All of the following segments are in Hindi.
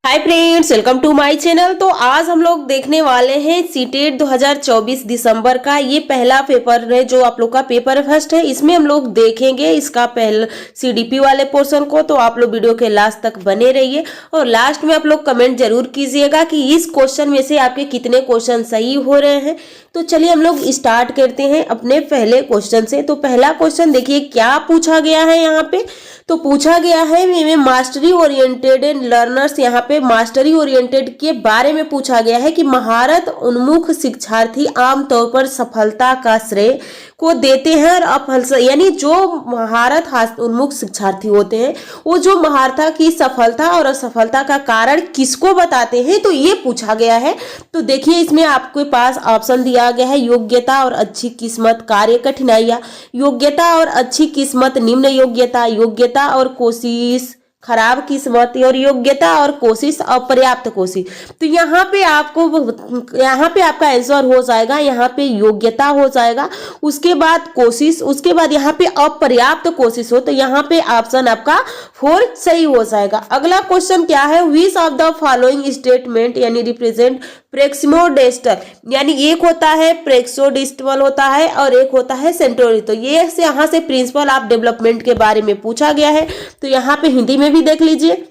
Hi friends, welcome to my channel. तो आज हम लोग देखने वाले हैं सीटेट 2024 दिसंबर का ये पहला पेपर है जो आप लोग का पेपर फर्स्ट है। इसमें हम लोग देखेंगे इसका पहला सीडीपी वाले पोर्शन को। तो आप लोग वीडियो के लास्ट तक बने रहिए और लास्ट में आप लोग कमेंट जरूर कीजिएगा कि इस क्वेश्चन में से आपके कितने क्वेश्चन सही हो रहे हैं। तो चलिए हम लोग स्टार्ट करते हैं अपने पहले क्वेश्चन से। तो पहला क्वेश्चन देखिए क्या पूछा गया है यहाँ पे। तो पूछा गया है मास्टरी ओरिएंटेड एंड लर्नर्स, यहाँ पे मास्टरी ओरिएंटेड के बारे में पूछा गया है कि महारत उन्मुख शिक्षार्थी आमतौर पर सफलता का श्रेय को देते हैं और यानी जो महारत उन्मुख शिक्षार्थी होते हैं वो जो महारता की सफलता और असफलता का कारण किसको बताते हैं, तो ये पूछा गया है। तो देखिए इसमें आपके पास ऑप्शन दिया गया है योग्यता और अच्छी किस्मत, कार्य कठिनाइयां, योग्यता और अच्छी किस्मत, निम्न योग्यता, योग्यता और कोशिश, खराब किस्मत, और योग्यता और कोशिश, अपर्याप्त कोशिश। तो यहाँ पे आपका आंसर हो जाएगा, यहाँ पे योग्यता हो जाएगा, उसके बाद कोशिश, उसके बाद यहाँ पे अपर्याप्त कोशिश हो। तो यहाँ पे ऑप्शन आपका 4 सही हो जाएगा। अगला क्वेश्चन क्या है, विच ऑफ द फॉलोइंग स्टेटमेंट यानी रिप्रेजेंट प्रेक्सिमोडेस्टर, यानी एक होता है प्रेक्सोडिस्टल होता है और एक होता है सेंटोरी। तो ये से यहाँ से प्रिंसिपल ऑफ डेवलपमेंट के बारे में पूछा गया है। तो यहाँ पे हिंदी में भी देख लीजिए,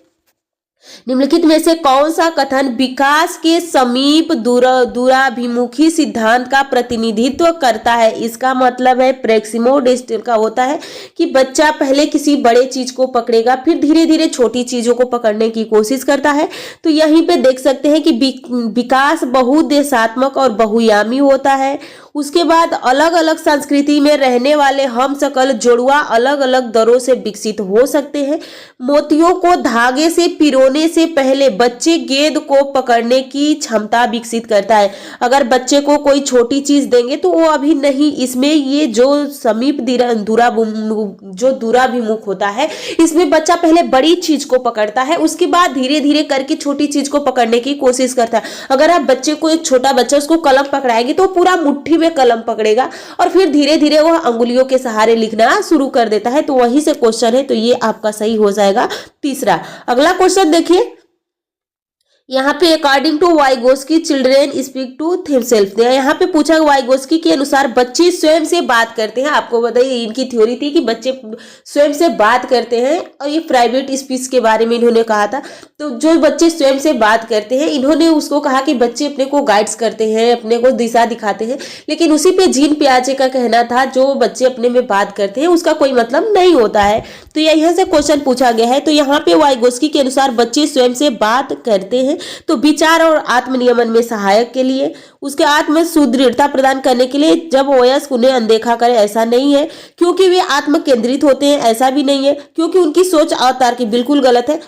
निम्नलिखित में से कौन सा कथन विकास के समीप दूराभिमुखी सिद्धांत का प्रतिनिधित्व करता है। इसका मतलब है प्रेक्सिमोडेस्टल का होता है कि बच्चा पहले किसी बड़े चीज को पकड़ेगा फिर धीरे धीरे छोटी चीजों को पकड़ने की कोशिश करता है। तो यहीं पे देख सकते हैं कि विकास बहुउद्देशात्मक और बहुयामी होता है। उसके बाद अलग अलग संस्कृति में रहने वाले हम सकल जुड़वा अलग अलग दरों से विकसित हो सकते हैं। मोतियों को धागे से पिरोने से पहले बच्चे गेंद को पकड़ने की क्षमता विकसित करता है। अगर बच्चे को कोई छोटी चीज देंगे तो वो अभी नहीं, इसमें ये जो समीप दूराभिमुख होता है इसमें बच्चा पहले बड़ी चीज को पकड़ता है, उसके बाद धीरे धीरे करके छोटी चीज को पकड़ने की कोशिश करता है। अगर आप बच्चे को, एक छोटा बच्चा उसको कलम पकड़ाएंगे तो पूरा मुट्ठी में कलम पकड़ेगा और फिर धीरे धीरे वह अंगुलियों के सहारे लिखना शुरू कर देता है। तो वहीं से क्वेश्चन है, तो ये आपका सही हो जाएगा तीसरा। अगला क्वेश्चन देखिए, यहाँ पे according to Vygotsky children speak to himself, यहाँ पे पूछा वाइगोस्की के अनुसार बच्चे स्वयं से बात करते हैं। आपको बताइए इनकी थ्योरी थी कि बच्चे स्वयं से बात करते हैं और ये प्राइवेट स्पीच के बारे में इन्होंने कहा था। तो जो बच्चे स्वयं से बात करते हैं, इन्होंने उसको कहा कि बच्चे अपने को गाइड्स करते हैं, अपने को दिशा दिखाते हैं, लेकिन उसी पे जीन पियाजे का कहना था जो बच्चे अपने में बात करते हैं उसका कोई मतलब नहीं होता है। तो यहाँ से क्वेश्चन पूछा गया है। तो यहाँ पे वाइगोस्की के अनुसार बच्चे स्वयं से बात करते हैं तो विचार और आत्मनियमन में सहायक के लिए, उसके आत्म सुदृढ़ता प्रदान करने के लिए। जब वयस्क उन्हें अनदेखा करे ऐसा नहीं है क्योंकि वे आत्म केंद्रित होते हैं, ऐसा भी नहीं है क्योंकि उनकी सोच अतार्किक, बिल्कुल गलत है।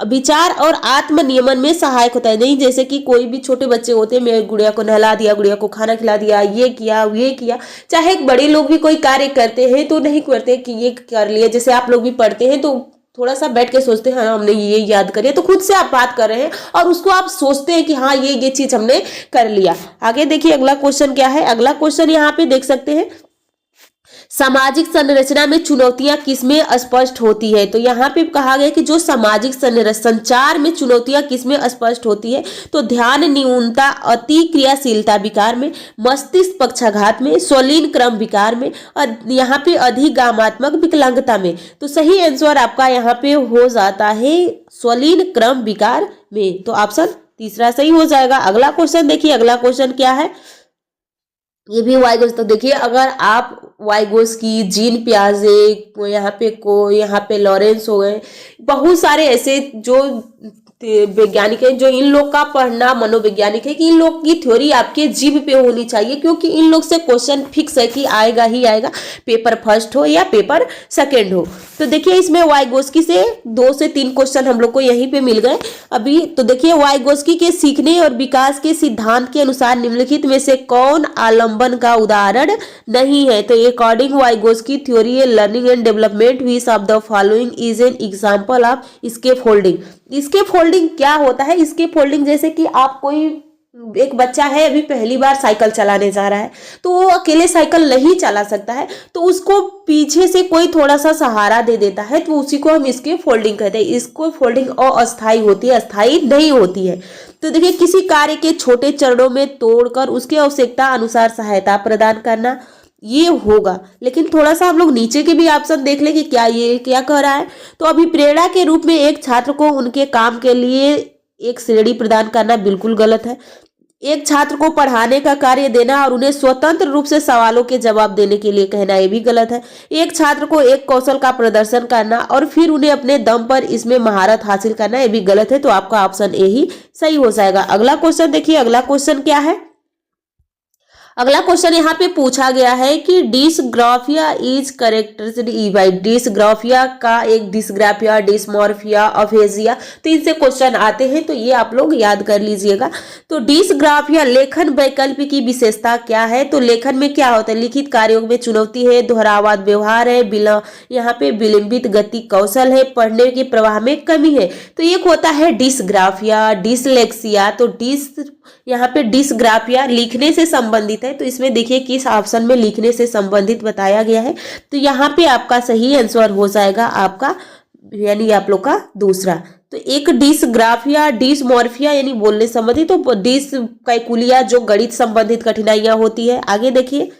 विचार और आत्मनियमन में सहायक होता है, नहीं जैसे कि कोई भी छोटे बच्चे होते हैं, मेरे गुड़िया को नहला दिया, गुड़िया को खाना खिला दिया, ये किया। चाहे बड़े लोग भी कोई कार्य करते हैं तो नहीं करते कि ये कर लिया, जैसे आप लोग भी पढ़ते हैं तो थोड़ा सा बैठ के सोचते हैं हाँ हमने ये याद करिए, तो खुद से आप बात कर रहे हैं और उसको आप सोचते हैं कि हाँ ये चीज हमने कर लिया। आगे देखिए अगला क्वेश्चन क्या है। अगला क्वेश्चन यहाँ पे देख सकते हैं, सामाजिक संरचना में चुनौतियां किसमें स्पष्ट होती है। तो यहाँ पे कहा गया कि जो सामाजिक संचार में चुनौतियां किसमें स्पष्ट होती है, तो ध्यान न्यूनता, अति क्रियाशीलता विकार में, मस्तिष्क पक्षाघात में, स्वलीन क्रम विकार में और यहाँ पे अधिगामात्मक विकलांगता में। तो सही आंसर आपका यहाँ पे हो जाता है स्वलीन क्रम विकार में। तो ऑप्शन तीसरा सही हो जाएगा। अगला क्वेश्चन देखिए, अगला क्वेश्चन क्या है, ये भी वाइगोस। तो देखिए अगर आप वाइगोस्की, जीन पियाजे, यहाँ पे लॉरेंस हो गए, बहुत सारे ऐसे जो वैज्ञानिक है, जो इन लोग का पढ़ना मनोवैज्ञानिक है कि इन लोग की थ्योरी आपके जीभ पे होनी चाहिए क्योंकि इन लोग से क्वेश्चन फिक्स है कि आएगा ही आएगा, पेपर फर्स्ट हो या पेपर सेकंड हो। तो देखिए इसमें वाइगोस्की से 2 से 3 क्वेश्चन हम लोग को यहीं पे मिल गए अभी। तो देखिए वाइगोस्की के सीखने और विकास के सिद्धांत के अनुसार निम्नलिखित में से कौन आलंबन का उदाहरण नहीं है। तो according Vygotsky theory learning and development which of the following is an example of scaffolding. Scaffolding क्या होता है? स्केप होल्डिंग जैसे कि आप कोई एक बच्चा है अभी पहली बार साइकिल चलाने जा रहा है, तो वो अकेले साइकिल नहीं चला सकता है, तो उसको पीछे से कोई थोड़ा सा सहारा दे देता है, तो उसी को हम इसके फोल्डिंग कहते हैं। इसको फोल्डिंग अस्थाई होती है, अस्थाई नहीं होती है। तो देखिए, किसी कार्य के छोटे चरणों में तोड़कर उसके आवश्यकता अनुसार सहायता प्रदान करना, ये होगा। लेकिन थोड़ा सा हम लोग नीचे के भी ऑप्शन देख लें कि क्या ये क्या कह रहा है। तो अभी प्रेरणा के रूप में एक छात्र को उनके काम के लिए एक श्रेणी प्रदान करना बिल्कुल गलत है। एक छात्र को पढ़ाने का कार्य देना और उन्हें स्वतंत्र रूप से सवालों के जवाब देने के लिए कहना, ये भी गलत है। एक छात्र को एक कौशल का प्रदर्शन करना और फिर उन्हें अपने दम पर इसमें महारत हासिल करना, ये भी गलत है। तो आपका ऑप्शन ए ही सही हो जाएगा। अगला क्वेश्चन देखिए, अगला क्वेश्चन क्या है। अगला क्वेश्चन यहाँ पे पूछा गया है कि dysgraphia is characteristic by. Dysgraphia का एक डिसग्राफिया, डिसमॉर्फिया, अफेजिया, तो इनसे क्वेश्चन आते हैं, तो ये आप लोग याद कर लीजिएगा। तो डिसग्राफिया लेखन वैकल्पिक की विशेषता क्या है। तो लेखन में क्या होता है, लिखित कार्यों में चुनौती है, दोहरावाद व्यवहार है, यहाँ पे विलंबित गति कौशल है, पढ़ने के प्रवाह में कमी है। तो एक होता है डिसग्राफिया, डिसलेक्सिया। तो यहाँ पे डिसग्राफिया लिखने से संबंधित है, तो इसमें देखिए किस ऑप्शन में लिखने से संबंधित बताया गया है। तो यहाँ पे आपका सही आंसर हो जाएगा आपका, यानी आप लोग का दूसरा। तो एक डिसग्राफिया, डिसमॉर्फिया यानी बोलने संबंधित, तो डिसकैलकुलिया जो गणित संबंधित कठिनाइयां होती है। आगे देखिए,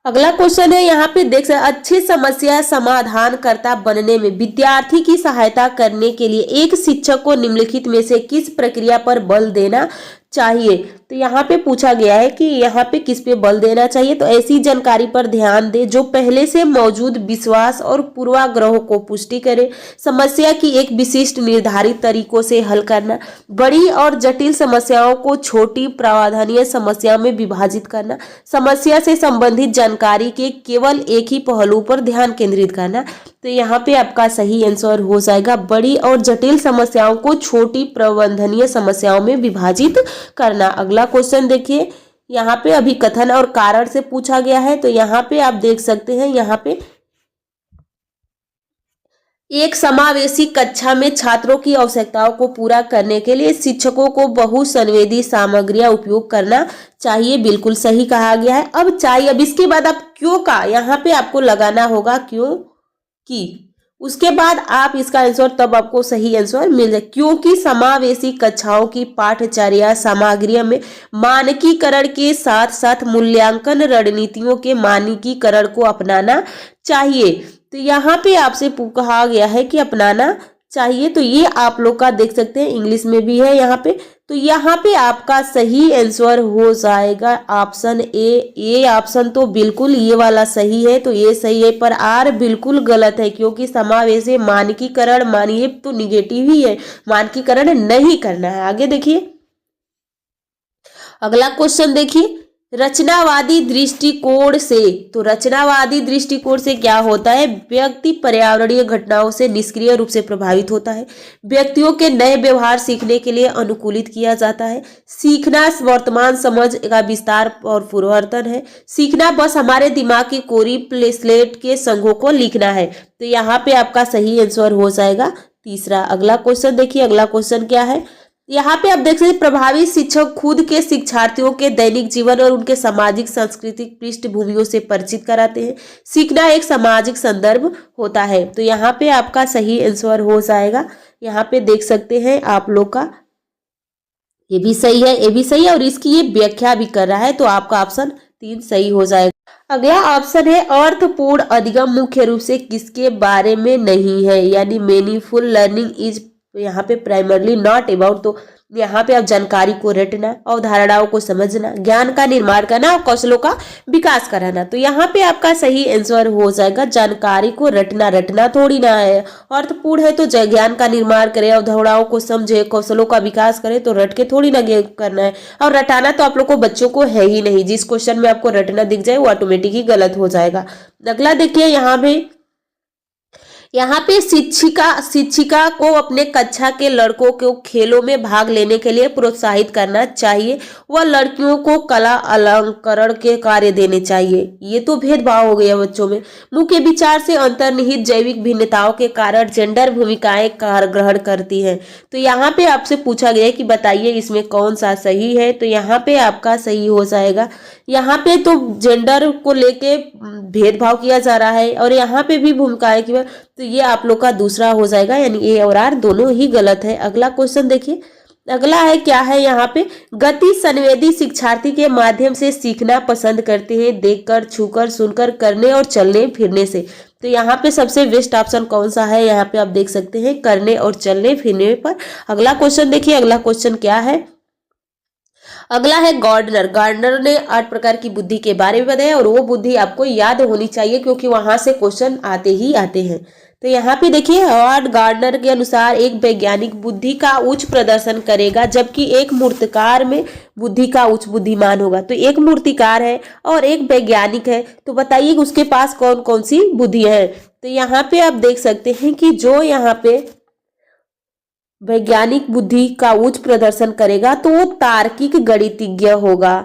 अगला क्वेश्चन है, यहाँ पे देख सकते अच्छी समस्या समाधानकर्ता बनने में विद्यार्थी की सहायता करने के लिए एक शिक्षक को निम्नलिखित में से किस प्रक्रिया पर बल देना चाहिए। तो यहाँ पे पूछा गया है कि यहाँ पे किस पे बल देना चाहिए। तो ऐसी जानकारी पर ध्यान दे जो पहले से मौजूद विश्वास और पूर्वाग्रहों को पुष्टि करे, समस्या की एक विशिष्ट निर्धारित तरीकों से हल करना, बड़ी और जटिल समस्याओं को छोटी प्रावधानीय समस्याओं में विभाजित करना, समस्या से संबंधित जानकारी के केवल एक ही पहलू पर ध्यान केंद्रित करना। तो यहाँ पे आपका सही आंसर हो जाएगा बड़ी और जटिल समस्याओं को छोटी प्रबंधनीय समस्याओं में विभाजित करना। अगला क्वेश्चन देखिए, यहाँ पे अभी कथन और कारण से पूछा गया है। तो यहाँ पे आप देख सकते हैं, यहाँ पे एक समावेशी कक्षा में छात्रों की आवश्यकताओं को पूरा करने के लिए शिक्षकों को बहुसंवेदी सामग्रियां उपयोग करना चाहिए, बिल्कुल सही कहा गया है। अब चाहिए, अब इसके बाद आप क्यों का यहाँ पे आपको लगाना होगा, क्यों की, उसके बाद आप इसका आंसर तब आपको सही आंसर मिल जाए। क्योंकि समावेशी कक्षाओं की पाठ्यचर्या सामग्रियों में मानकीकरण के साथ साथ मूल्यांकन रणनीतियों के मानकीकरण को अपनाना चाहिए। तो यहाँ पे आपसे कहा गया है कि अपनाना चाहिए। तो ये आप लोग का देख सकते हैं, इंग्लिश में भी है यहाँ पे। तो यहाँ पे आपका सही आंसर हो जाएगा ऑप्शन ए। ये ऑप्शन तो बिल्कुल ये वाला सही है, तो ये सही है, पर आर बिल्कुल गलत है, क्योंकि समावेशी मानकीकरण मानिए तो निगेटिव ही है, मानकीकरण नहीं करना है। आगे देखिए, अगला क्वेश्चन देखिए, रचनावादी दृष्टिकोण से। तो रचनावादी दृष्टिकोण से क्या होता है, व्यक्ति पर्यावरणीय घटनाओं से निष्क्रिय रूप से प्रभावित होता है, व्यक्तियों के नए व्यवहार सीखने के लिए अनुकूलित किया जाता है, सीखना वर्तमान समझ का विस्तार और परिवर्तन है, सीखना बस हमारे दिमाग की कोरी स्लेट के संघों को लिखना है। तो यहाँ पे आपका सही आंसर हो जाएगा तीसरा। अगला क्वेश्चन देखिए, अगला क्वेश्चन क्या है, यहाँ पे आप देख सकते हैं प्रभावी शिक्षक खुद के शिक्षार्थियों के दैनिक जीवन और उनके सामाजिक सांस्कृतिक पृष्ठभूमियों से परिचित कराते हैं। सीखना एक सामाजिक संदर्भ होता है। तो यहाँ पे आपका सही आंसर हो जाएगा, यहाँ पे देख सकते हैं आप लोग का ये भी सही है, ये भी सही है, और इसकी ये व्याख्या भी कर रहा है। तो आपका ऑप्शन 3 सही हो जाएगा। अगला ऑप्शन है अर्थपूर्ण अधिगम मुख्य रूप से किसके बारे में नहीं है, यानी मीनिंगफुल लर्निंग इज यहाँ पे प्राइमरली नॉट अबाउट। तो यहाँ पे आप जानकारी को रटना, अवधारणाओं को समझना, ज्ञान का निर्माण करना और कौशलों का विकास कराना। तो यहाँ पे आपका सही आंसर हो जाएगा जानकारी को रटना। रटना थोड़ी ना है, अर्थपूर्ण है तो ज्ञान का निर्माण करे, अवधारणाओं को समझे, कौशलों का विकास करे, तो रट के थोड़ी ना करना है। और रटाना तो आप लोग को बच्चों को है ही नहीं, जिस क्वेश्चन में आपको रटना दिख जाए वो ऑटोमेटिक ही गलत हो जाएगा। अगला देखिए, यहाँ पे यहाँ पे शिक्षिका शिक्षिका को अपने कक्षा के लड़कों को खेलों में भाग लेने के लिए प्रोत्साहित करना चाहिए व लड़कियों को कला अलंकरण के कार्य देने चाहिए। ये तो भेदभाव हो गया बच्चों में। मुख्य विचार से अंतर्निहित जैविक भिन्नताओं के कारण जेंडर भूमिकाएं कार्य ग्रहण करती हैं। तो यहाँ पे आपसे पूछा गया है कि बताइए इसमें कौन सा सही है, तो यहाँ पे आपका सही हो जाएगा। यहाँ पे तो जेंडर को लेके भेदभाव किया जा रहा है और यहाँ पे भी भूमिकाएं की, तो ये आप लोग का दूसरा हो जाएगा, यानी ए और आर दोनों ही गलत है। अगला क्वेश्चन देखिए, अगला है क्या है यहाँ पे, गति संवेदी शिक्षार्थी के माध्यम से सीखना पसंद करते हैं, देखकर, छूकर, सुनकर, करने और चलने फिरने से। तो यहाँ पे सबसे बेस्ट ऑप्शन कौन सा है, यहाँ पे आप देख सकते हैं करने और चलने फिरने पर। अगला क्वेश्चन देखिए, अगला क्वेश्चन क्या है, अगला है गार्डनर। गार्डनर ने 8 प्रकार की बुद्धि के बारे में बताया और वो बुद्धि आपको याद होनी चाहिए क्योंकि वहां से क्वेश्चन आते ही आते हैं। तो यहाँ पे देखिए, हॉवर्ड गार्डनर के अनुसार एक वैज्ञानिक बुद्धि का उच्च प्रदर्शन करेगा जबकि एक मूर्तिकार में बुद्धि का उच्च बुद्धिमान होगा। तो एक मूर्तिकार है और एक वैज्ञानिक है, तो बताइए उसके पास कौन कौन सी बुद्धि है। तो यहाँ पे आप देख सकते हैं कि जो यहाँ पे वैज्ञानिक बुद्धि का उच्च प्रदर्शन करेगा तो वो तार्किक गणितज्ञ होगा।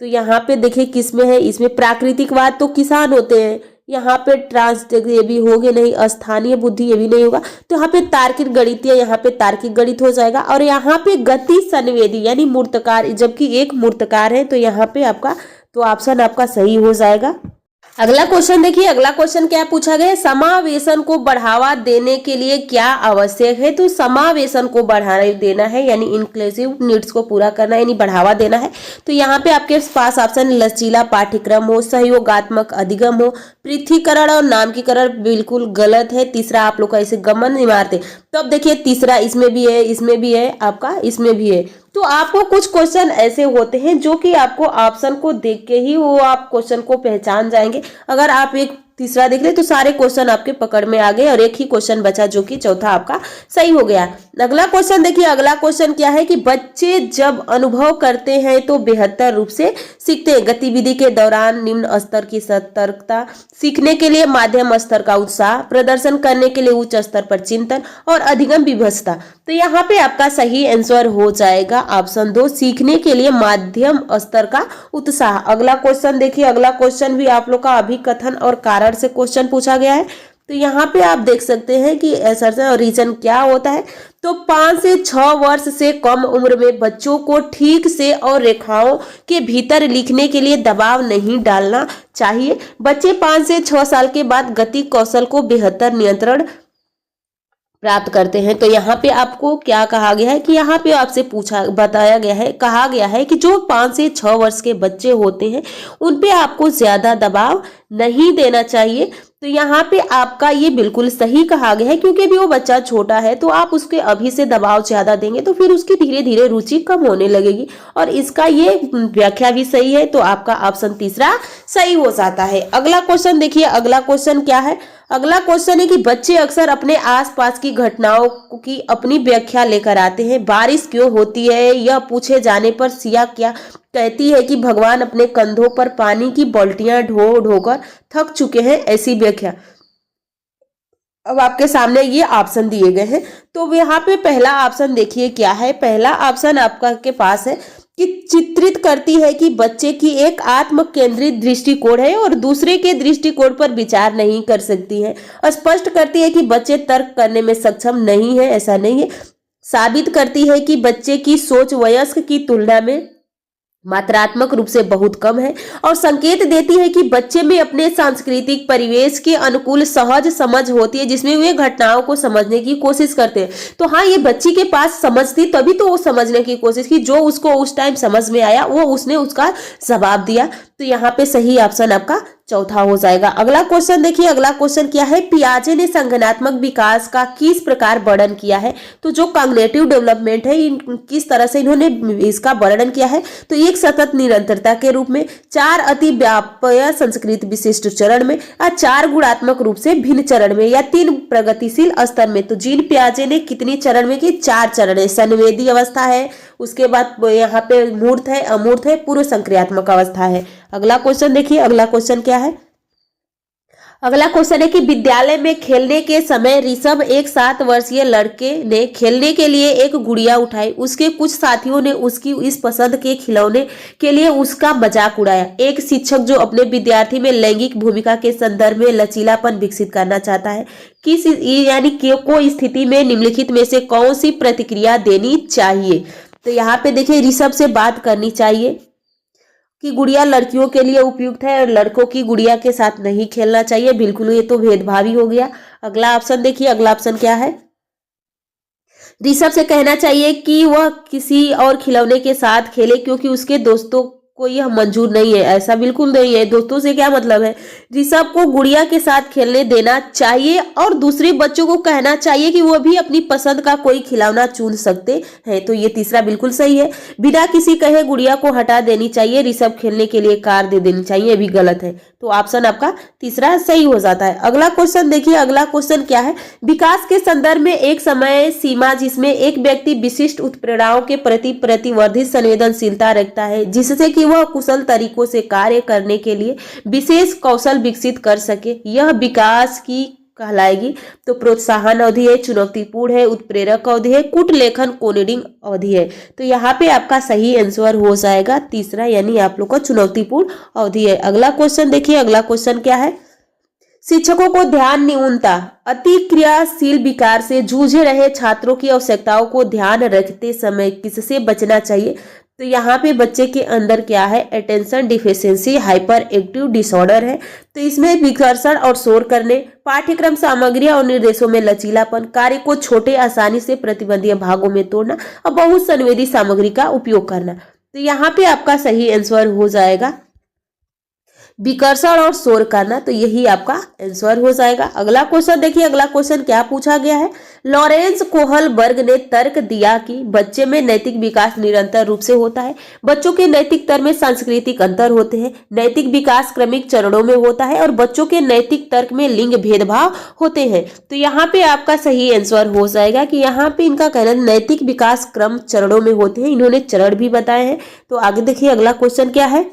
तो यहाँ पे देखिए किसमें है, इसमें प्राकृतिकवाद तो किसान होते हैं, यहाँ पे ट्रांस ये भी होगे नहीं, स्थानीय बुद्धि ये भी नहीं होगा, तो यहाँ पे तार्किक गणितीय, यहाँ पे तार्किक गणित हो जाएगा। और यहाँ पे गति संवेदी यानी मूर्तकार, जबकि एक मूर्तकार है, तो यहाँ पे आपका तो ऑप्शन आपका सही हो जाएगा। अगला क्वेश्चन देखिए, अगला क्वेश्चन क्या पूछा गया है, समावेशन को बढ़ावा देने के लिए क्या आवश्यक है। तो समावेशन को बढ़ावा देना है यानी इंक्लूसिव नीड्स को पूरा करना यानी बढ़ावा देना है। तो यहाँ पे आपके पास ऑप्शन लचीला पाठ्यक्रम हो, सहयोगात्मक अधिगम हो, पृथ्वीकरण और नामकीकरण बिल्कुल गलत है। तीसरा आप लोग का ऐसे गमन इमारतें, तो अब देखिए तीसरा इसमें भी है, इसमें भी है, आपका इसमें भी है। तो आपको कुछ क्वेश्चन ऐसे होते हैं जो कि आपको ऑप्शन को देख के ही वो आप क्वेश्चन को पहचान जाएंगे। अगर आप एक तीसरा देख ले तो सारे क्वेश्चन आपके पकड़ में आ गए और एक ही क्वेश्चन बचा जो कि चौथा आपका सही हो गया। अगला क्वेश्चन देखिए, अगला क्वेश्चन क्या है कि बच्चे जब अनुभव करते हैं तो बेहतर रूप से सीखते हैं। गतिविधि के दौरान निम्न स्तर की सतर्कता, सीखने के लिए मध्यम स्तर का उत्साह, प्रदर्शन करने के लिए उच्च स्तर पर चिंतन और अधिगम विभत्सता। तो यहाँ पे आपका सही आंसर हो जाएगा ऑप्शन 2, सीखने के लिए मध्यम स्तर का उत्साह। अगला क्वेश्चन देखिए, अगला क्वेश्चन भी आप लोग का अभिकथन और कारण से क्वेश्चन पूछा गया है। तो यहाँ पे आप देख सकते हैं कि असर्शन और रीजन क्या होता है। तो 5 से 6 वर्ष से कम उम्र में बच्चों को ठीक से और रेखाओं के भीतर लिखने के लिए दबाव नहीं डालना चाहिए। बच्चे 5 से 6 साल के बाद गति कौशल को बेहतर नियंत्रण प्राप्त करते हैं। तो यहाँ पे आपको क्या कहा गया है कि यहाँ पे आपसे बताया गया है, कहा गया है कि जो 5 से 6 वर्ष के बच्चे होते हैं उन पे आपको ज्यादा दबाव नहीं देना चाहिए। तो यहाँ पे आपका ये बिल्कुल सही कहा गया है क्योंकि भी वो बच्चा छोटा है तो आप उसके अभी से दबाव ज्यादा देंगे तो फिर उसकी धीरे धीरे रुचि कम होने लगेगी। और इसका ये व्याख्या भी सही है, तो आपका ऑप्शन तीसरा सही हो जाता है। अगला क्वेश्चन देखिए, अगला क्वेश्चन क्या है, अगला क्वेश्चन है कि बच्चे अक्सर अपने आसपास की घटनाओं की अपनी व्याख्या लेकर आते हैं। बारिश क्यों होती है, यह पूछे जाने पर सिया क्या कहती है कि भगवान अपने कंधों पर पानी की बाल्टियां ढो ढोकर थक चुके हैं, ऐसी व्याख्या। अब आपके सामने ये ऑप्शन दिए गए हैं, तो यहाँ पे पहला ऑप्शन देखिए क्या है। पहला ऑप्शन आपका के पास है कि चित्रित करती है कि बच्चे की एक आत्म केंद्रित दृष्टिकोण है और दूसरे के दृष्टिकोण पर विचार नहीं कर सकती है। स्पष्ट करती है कि बच्चे तर्क करने में सक्षम नहीं है, ऐसा नहीं है। साबित करती है कि बच्चे की सोच वयस्क की तुलना में मात्रात्मक रूप से बहुत कम है और संकेत देती है कि बच्चे में अपने सांस्कृतिक परिवेश के अनुकूल सहज समझ होती है जिसमें वे घटनाओं को समझने की कोशिश करते हैं। तो हाँ, ये बच्ची के पास समझ थी तभी तो वो समझने की कोशिश की, जो उसको उस टाइम समझ में आया वो उसने उसका जवाब दिया। तो यहाँ पे सही ऑप्शन आपका चौथा हो जाएगा। अगला क्वेश्चन देखिए, अगला क्वेश्चन क्या है, पियाजे ने संज्ञानात्मक विकास का किस प्रकार वर्णन किया है। तो जो कॉग्निटिव डेवलपमेंट है किस तरह से इन्होंने इसका वर्णन किया है, तो एक सतत निरंतरता के रूप में, 4 अति व्याप्य संस्कृत विशिष्ट चरण में, या 4 गुणात्मक रूप से भिन्न चरण में, या 3 प्रगतिशील स्तर में। तो जीन पियाजे ने कितनी चरण में की, 4 चरण है। संवेदी अवस्था है, उसके बाद यहाँ पे मूर्त है, अमूर्त है, पूर्व संक्रियात्मक अवस्था है। अगला क्वेश्चन देखिए, अगला क्वेश्चन क्या है, अगला क्वेश्चन है कि विद्यालय में खेलने के समय ऋषभ एक 7 वर्षीय लड़के ने खेलने के लिए एक गुड़िया उठाई। उसके कुछ साथियों ने उसकी इस पसंद के खिलौने के लिए उसका मजाक उड़ाया। एक शिक्षक जो अपने विद्यार्थी में लैंगिक भूमिका के संदर्भ में लचीलापन विकसित करना चाहता है, किस यानी को स्थिति में निम्नलिखित में से कौन सी प्रतिक्रिया देनी चाहिए? तो यहाँ पे देखिए ऋषभ से बात करनी चाहिए कि गुड़िया लड़कियों के लिए उपयुक्त है और लड़कों की गुड़िया के साथ नहीं खेलना चाहिए, बिल्कुल ये तो भेदभावी हो गया। अगला ऑप्शन देखिए, अगला ऑप्शन क्या है? ऋषभ से कहना चाहिए कि वह किसी और खिलौने के साथ खेले क्योंकि उसके दोस्तों को यह मंजूर नहीं है। ऐसा बिल्कुल नहीं है। दोस्तों से क्या मतलब है? ऋषभ को गुड़िया के साथ खेलने देना चाहिए और दूसरे बच्चों को कहना चाहिए कि वो भी अपनी पसंद का कोई खिलौना चुन सकते हैं। तो ये तीसरा बिल्कुल सही है। बिना किसी कहे गुड़िया को हटा देनी चाहिए। ऋषभ खेलने के लिए कार दे देनी चाहिए, ये भी गलत है। तो ऑप्शन आपका तीसरा सही हो जाता है। अगला क्वेश्चन देखिए, अगला क्वेश्चन क्या है? विकास के संदर्भ में एक समय सीमा जिसमें एक व्यक्ति विशिष्ट उत्प्रेरणाओं के प्रति प्रतिवर्धित संवेदनशीलता रखता है जिससे कि वह कुशल तरीकों से कार्य करने के लिए विशेष कौशल विकसित कर सके, यह विकास की कहलाएगी। तो प्रोत्साहन अवधि है, चुनौतीपूर्ण है, उत्प्रेरक अवधि है, कूटलेखन कोनिडिंग अवधि है। तो यहाँ पे आपका सही आंसर हो जाएगा तीसरा, यानी आप लोग का चुनौतीपूर्ण अवधि है। अगला क्वेश्चन देखिए, अगला क्वेश्चन क्या है? शिक्षकों को ध्यान न्यूनता अतिक्रियाशील विकार से जूझ रहे छात्रों की आवश्यकताओं को ध्यान रखते समय किससे बचना चाहिए? तो यहाँ पे बच्चे के अंदर क्या है? Attention deficiency hyper active disorder है। तो इसमें विकर्षण और शोर करने, पाठ्यक्रम सामग्री और निर्देशों में लचीलापन, कार्य को छोटे आसानी से प्रतिबंधीय भागों में तोड़ना और बहुत संवेदी सामग्री का उपयोग करना। तो यहाँ पे आपका सही आंसर हो जाएगा विकर्षण और शोर करना। तो यही आपका आंसर हो जाएगा। अगला क्वेश्चन देखिए, अगला क्वेश्चन क्या पूछा गया है? लॉरेंस कोहलबर्ग ने तर्क दिया कि बच्चे में नैतिक विकास निरंतर रूप से होता है। बच्चों के नैतिक तर्क में सांस्कृतिक अंतर होते हैं। नैतिक विकास क्रमिक चरणों में होता है और बच्चों के नैतिक तर्क में लिंग भेदभाव होते हैं। तो यहाँ पे आपका सही आंसर हो जाएगा कि यहाँ पे इनका कहना है नैतिक विकास क्रम चरणों में होते हैं। इन्होंने चरण भी बताए हैं। तो आगे देखिए अगला क्वेश्चन क्या है?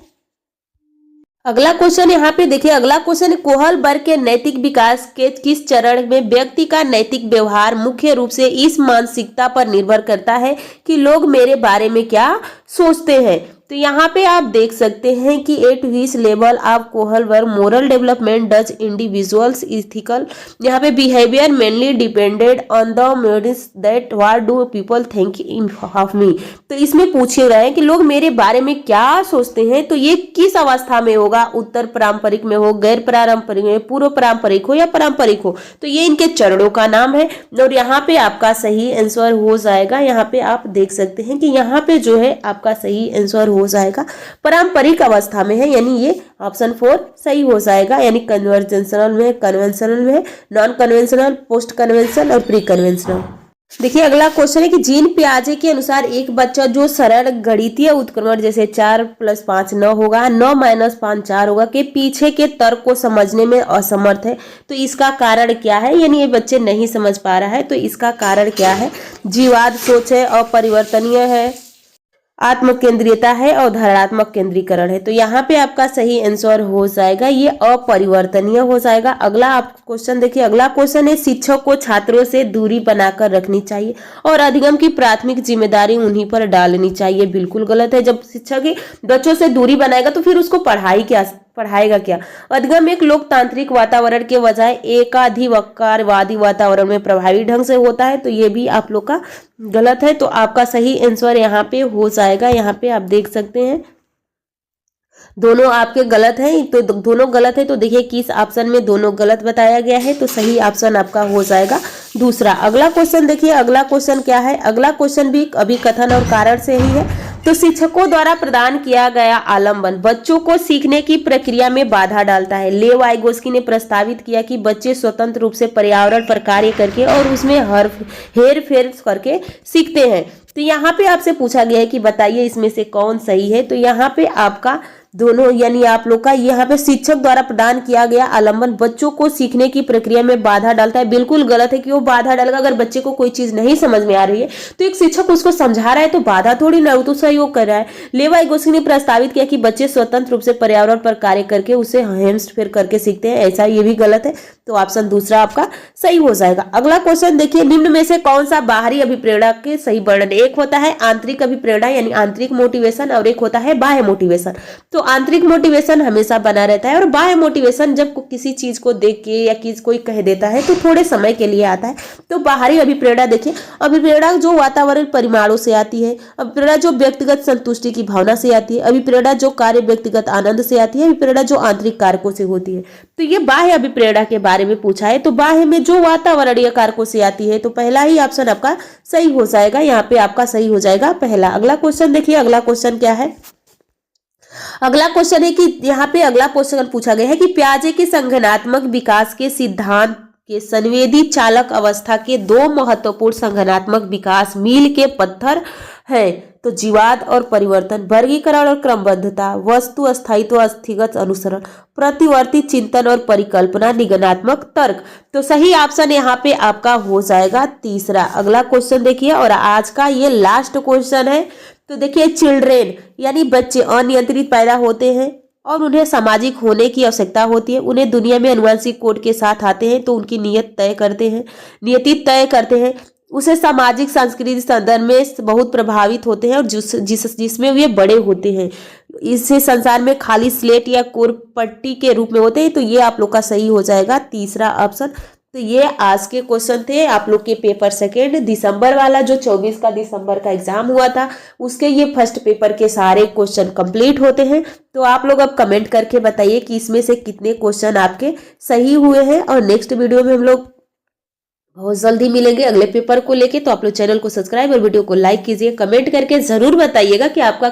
अगला क्वेश्चन यहाँ पे देखिए, अगला क्वेश्चन कोहलबर्ग के नैतिक विकास के किस चरण में व्यक्ति का नैतिक व्यवहार मुख्य रूप से इस मानसिकता पर निर्भर करता है कि लोग मेरे बारे में क्या सोचते हैं? तो यहाँ पे आप देख सकते हैं कि at which level of Kohlberg moral development does individuals ethical, यहाँ पे behaviour mainly depended on the motives that what do people think in of me. तो इसमें पूछे रहे हैं कि लोग मेरे बारे में क्या सोचते हैं। तो ये किस अवस्था में होगा? उत्तर पारंपरिक में हो, गैर पारंपरिक में, पूर्व पारंपरिक हो या पारंपरिक हो? तो ये इनके चरणों का नाम है और यहाँ पे आपका सही आंसर हो जाएगा। यहाँ पे आप देख सकते हैं कि यहाँ पे जो है आपका सही आंसर हो जाएगा पारंपरिक अवस्था में है, यानी ये ऑप्शन 4 सही हो जाएगा। यानी कन्वर्जेंशनल में, कन्वेंशनल में, नॉन कन्वेंशनल, पोस्ट कन्वेंशनल और प्री कन्वेंशनल। देखिए अगला क्वेश्चन है कि जीन पियाजे के अनुसार एक बच्चा जो सरल गणितीय उत्क्रमण जैसे 4 + 5 9 होगा, 9 - 5 4 होगा के पीछे के तर्क को समझने में असमर्थ है। तो इसका कारण क्या है? यानी ये बच्चे नहीं समझ पा रहा है। तो इसका कारण क्या है? जीवाद सोच है, अपरिवर्तनीय है, आत्मकेंद्रियता है और धारणात्मक केंद्रीकरण है। तो यहाँ पे आपका सही आंसर हो जाएगा ये अपरिवर्तनीय हो जाएगा। अगला आप क्वेश्चन देखिए, अगला क्वेश्चन है शिक्षक को छात्रों से दूरी बनाकर रखनी चाहिए और अधिगम की प्राथमिक जिम्मेदारी उन्हीं पर डालनी चाहिए। बिल्कुल गलत है। जब शिक्षक ही बच्चों से दूरी बनाएगा तो फिर उसको पढ़ाएगा क्या? अधिगम एक लोकतांत्रिक वातावरण के बजाय एकाधिकारवादी वातावरण में प्रभावी ढंग से होता है। तो ये भी आप लोग का गलत है। तो आपका सही आंसर यहाँ पे हो जाएगा। यहाँ पे आप देख सकते हैं दोनों आपके गलत हैं। तो दोनों गलत है। तो देखिए किस ऑप्शन में दोनों गलत बताया गया है। तो सही ऑप्शन आपका हो जाएगा दूसरा। अगला क्वेश्चन देखिए, अगला क्वेश्चन क्या है? अगला क्वेश्चन भी अभिकथन और कारण से ही है। तो शिक्षकों द्वारा प्रदान किया गया आलम्बन बच्चों को सीखने की प्रक्रिया में बाधा डालता है। लेव वाइगोस्की ने प्रस्तावित किया कि बच्चे स्वतंत्र रूप से पर्यावरण पर कार्य करके और उसमें हेर फेर करके सीखते हैं। तो यहाँ पे आपसे पूछा गया है कि बताइए इसमें से कौन सही है। तो यहाँ पे आपका दोनों यानी आप लोग का यहाँ पे शिक्षक द्वारा प्रदान किया गया आलम्बन बच्चों को सीखने की प्रक्रिया में बाधा डालता है। बिल्कुल गलत है कि वो बाधा डालेगा। अगर बच्चे को कोई चीज नहीं समझ में आ रही है तो एक शिक्षक उसको समझा रहा है तो बाधा थोड़ी ना, वो तो सहयोग कर रहा है। लेवा इगोस्की ने प्रस्तावित किया कि बच्चे स्वतंत्र रूप से पर्यावरण पर कार्य करके उसे हेमस्फेयर करके सीखते हैं, ऐसा ये भी गलत है। तो ऑप्शन दूसरा आपका सही हो जाएगा। अगला क्वेश्चन देखिए, निम्न में से कौन सा बाहरी अभिप्रेरणा के सही वर्णन? एक होता है आंतरिक अभिप्रेरणा यानी आंतरिक मोटिवेशन और एक होता है बाह्य मोटिवेशन। तो आंतरिक मोटिवेशन हमेशा बना रहता है और बाह्य मोटिवेशन जब किसी चीज को देख के या कोई कह देता है तो थोड़े समय के लिए आता है। तो बाहरी अभिप्रेरणा देखिए, अभिप्रेरणा जो वातावरण परिमाणों से आती है, अभिप्रेरणा जो व्यक्तिगत संतुष्टि की भावना से आती है, अभिप्रेरणा जो कार्य व्यक्तिगत आनंद से आती है, अभिप्रेरणा जो आंतरिक कारकों से होती है। तो ये बाह्य अभिप्रेरणा के बारे में पूछा है। तो बाह्य में जो वातावरणीय कारकों से आती है, तो पहला ही ऑप्शन आपका सही हो जाएगा। यहाँ पे आपका सही हो जाएगा पहला। अगला क्वेश्चन देखिए, अगला क्वेश्चन क्या है? अगला क्वेश्चन है कि यहाँ पे अगला क्वेश्चन पूछा गया है कि पियाजे के संगठनात्मक विकास के सिद्धांत के संवेदी चालक अवस्था के दो महत्वपूर्ण संगठनात्मक विकास मील के पत्थर हैं। तो जीवाद और परिवर्तन, वर्गीकरण और क्रमबद्धता, वस्तु अस्थायित्व अस्थिगत अनुसरण, प्रतिवर्ती चिंतन और परिकल्पना, निगमनात्मक तर्क। तो सही ऑप्शन यहाँ पे आपका हो जाएगा तीसरा। अगला क्वेश्चन देखिए और आज का ये लास्ट क्वेश्चन है। तो देखिए, चिल्ड्रेन यानी बच्चे अनियंत्रित पैदा होते हैं और उन्हें सामाजिक होने की आवश्यकता होती है। उन्हें दुनिया में अनुवांशिक कोड के साथ आते हैं तो उनकी नियति तय करते हैं, उसे सामाजिक सांस्कृतिक संदर्भ में बहुत प्रभावित होते हैं और जिसमें वे बड़े होते हैं। इससे संसार में खाली स्लेट या कोर पट्टी के रूप में होते हैं। तो ये आप लोग का सही हो जाएगा तीसरा ऑप्शन। तो ये आज के क्वेश्चन थे आप लोग के पेपर सेकेंड दिसंबर वाला, जो 24 का दिसंबर का एग्जाम हुआ था, उसके ये फर्स्ट पेपर के सारे क्वेश्चन कंप्लीट होते हैं। तो आप लोग अब कमेंट करके बताइए कि इसमें से कितने क्वेश्चन आपके सही हुए हैं। और नेक्स्ट वीडियो में हम लोग बहुत जल्दी मिलेंगे अगले पेपर को लेके। तो आप लोग चैनल को सब्सक्राइब और वीडियो को लाइक कीजिए, कमेंट करके जरूर बताइएगा कि आपका